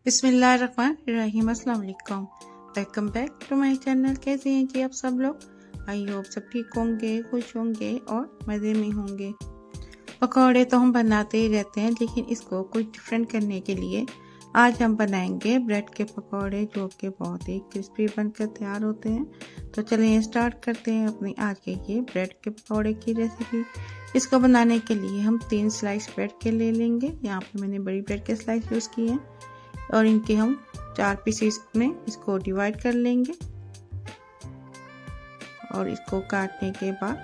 बिस्मिल्लाहिर्रहमानिर्रहीम। अस्सलाम वालेकुम। Welcome back to my channel. कैसे हैं जी आप सब लोग? आई होप सब ठीक होंगे, खुश होंगे और मज़े में होंगे। पकौड़े तो हम बनाते ही रहते हैं, लेकिन इसको कुछ डिफरेंट करने के लिए आज हम बनाएंगे ब्रेड के पकौड़े, जो कि बहुत ही क्रिस्पी बनकर तैयार होते हैं। तो चलिए स्टार्ट करते हैं अपनी आज के ये ब्रेड के पकौड़े की रेसिपी। इसको बनाने के लिए हम 3 स्लाइस ब्रेड के ले लेंगे। यहाँ पे मैंने बड़ी ब्रेड के स्लाइस यूज़ किए हैं और इनके हम 4 पीसेस में इसको डिवाइड कर लेंगे। और इसको काटने के बाद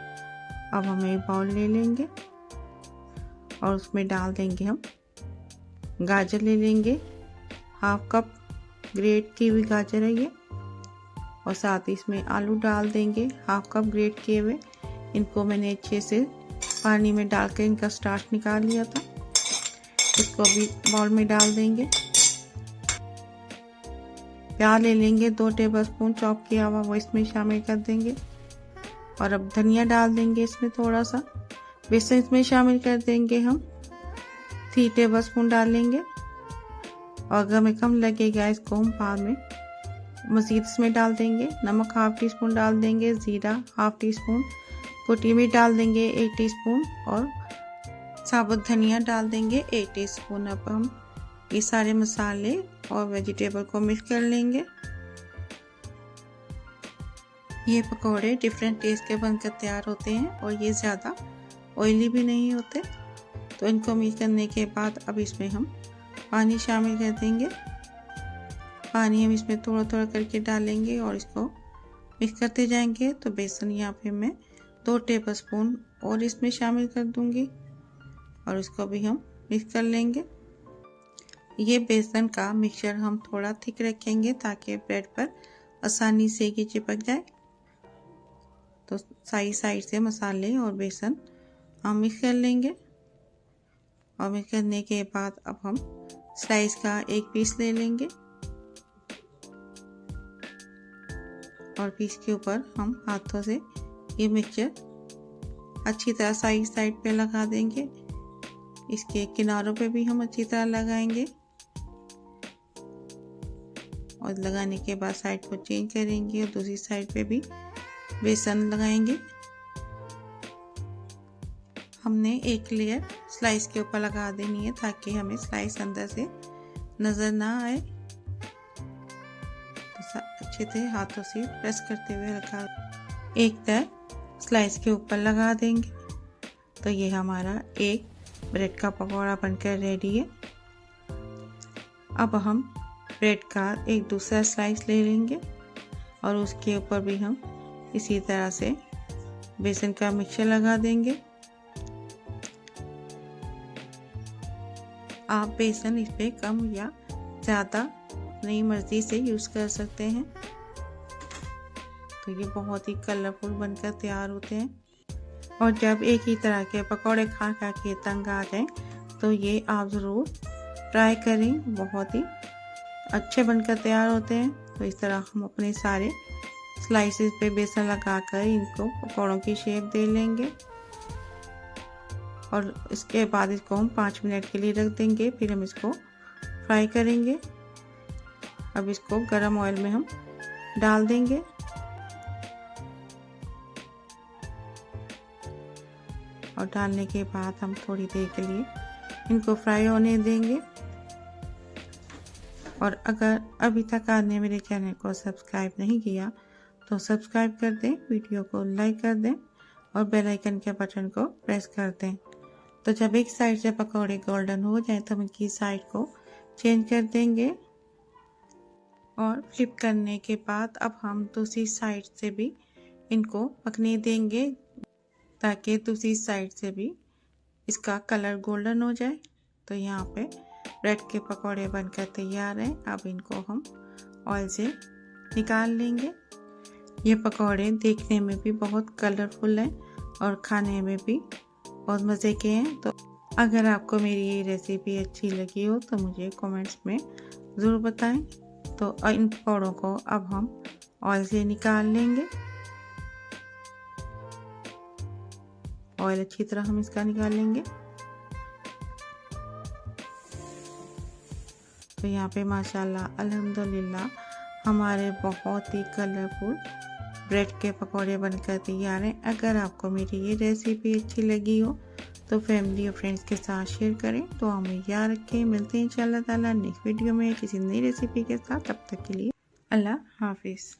अब हम एक बाउल ले लेंगे और उसमें डाल देंगे हम गाजर ले लेंगे। हाफ कप ग्रेट की हुई गाजर है ये, और साथ ही इसमें आलू डाल देंगे हाफ कप ग्रेट किए हुए। इनको मैंने अच्छे से पानी में डालकर इनका स्टार्च निकाल लिया था। इसको भी बाउल में डाल देंगे। प्याज ले लेंगे 2 टेबलस्पून चॉप किया हुआ, वो इसमें शामिल कर देंगे। और अब धनिया डाल देंगे इसमें थोड़ा सा। बेसन इसमें शामिल कर देंगे हम 3 टेबलस्पून डालेंगे। और अगर हमें कम लगेगा इसको हम बाद में मज़ीद इसमें डाल देंगे। नमक हाफ टी स्पून डाल देंगे, ज़ीरा हाफ टी स्पून, कुटी मिर्च डाल देंगे 1 टीस्पून और साबुत धनिया डाल देंगे 1 टीस्पून। अब हम ये सारे मसाले और वेजिटेबल को मिक्स कर लेंगे। ये पकोड़े डिफरेंट टेस्ट के बनकर तैयार होते हैं और ये ज़्यादा ऑयली भी नहीं होते। तो इनको मिक्स करने के बाद अब इसमें हम पानी शामिल कर देंगे। पानी हम इसमें थोड़ा थोड़ा करके डालेंगे और इसको मिक्स करते जाएंगे। तो बेसन यहाँ पे मैं 2 टेबलस्पून और इसमें शामिल कर दूंगी और इसको भी हम मिक्स कर लेंगे। ये बेसन का मिक्सचर हम थोड़ा थिक रखेंगे ताकि ब्रेड पर आसानी से ये चिपक जाए। तो साइड साइड से मसाले और बेसन हम मिक्स कर लेंगे। और मिक्स करने के बाद अब हम स्लाइस का एक पीस ले लेंगे और पीस के ऊपर हम हाथों से ये मिक्सचर अच्छी तरह साइड पे लगा देंगे। इसके किनारों पे भी हम अच्छी तरह लगाएंगे और लगाने के बाद साइड को चेंज करेंगे और दूसरी साइड पे भी बेसन लगाएंगे। हमने एक लेयर स्लाइस के ऊपर लगा देनी है ताकि हमें स्लाइस अंदर से नज़र ना आए। तो अच्छे से हाथों से प्रेस करते हुए लगा एक तरफ स्लाइस के ऊपर लगा देंगे। तो ये हमारा एक ब्रेड का पकौड़ा बनकर रेडी है। अब हम ब्रेड का एक दूसरा स्लाइस ले लेंगे और उसके ऊपर भी हम इसी तरह से बेसन का मिक्सचर लगा देंगे। आप बेसन इस पे कम या ज़्यादा अपनी मर्ज़ी से यूज़ कर सकते हैं। तो ये बहुत ही कलरफुल बनकर तैयार होते हैं। और जब एक ही तरह के पकौड़े खा खा के तंग आ जाएं तो ये आप ज़रूर ट्राई करें, बहुत ही अच्छे बनकर तैयार होते हैं। तो इस तरह हम अपने सारे स्लाइसेस पे बेसन लगाकर इनको पकौड़ों की शेप दे लेंगे और इसके बाद इसको हम 5 मिनट के लिए रख देंगे। फिर हम इसको फ्राई करेंगे। अब इसको गरम ऑयल में हम डाल देंगे और डालने के बाद हम थोड़ी देर के लिए इनको फ्राई होने देंगे। और अगर अभी तक आपने मेरे चैनल को सब्सक्राइब नहीं किया तो सब्सक्राइब कर दें, वीडियो को लाइक कर दें और बेल आइकन के बटन को प्रेस कर दें। तो जब एक साइड से पकौड़े गोल्डन हो जाए तो हम इनकी साइड को चेंज कर देंगे। और फ्लिप करने के बाद अब हम दूसरी साइड से भी इनको पकने देंगे ताकि दूसरी साइड से भी इसका कलर गोल्डन हो जाए। तो यहाँ पे ब्रेड के पकौड़े बनकर तैयार हैं। अब इनको हम ऑयल से निकाल लेंगे। ये पकौड़े देखने में भी बहुत कलरफुल हैं और खाने में भी बहुत मज़े के हैं। तो अगर आपको मेरी ये रेसिपी अच्छी लगी हो तो मुझे कमेंट्स में ज़रूर बताएं। तो इन पकौड़ों को अब हम ऑयल से निकाल लेंगे। ऑयल अच्छी तरह हम इसका निकाल लेंगे। तो यहाँ पे माशाल्लाह अल्हम्दुलिल्लाह हमारे बहुत ही कलरफुल ब्रेड के पकौड़े बनकर तैयार हैं। अगर आपको मेरी ये रेसिपी अच्छी लगी हो तो फैमिली और फ्रेंड्स के साथ शेयर करें। तो हमें याद रखें, मिलते हैं इंशाल्लाह ताला नेक्स्ट वीडियो में किसी नई रेसिपी के साथ। तब तक के लिए अल्लाह हाफिज़।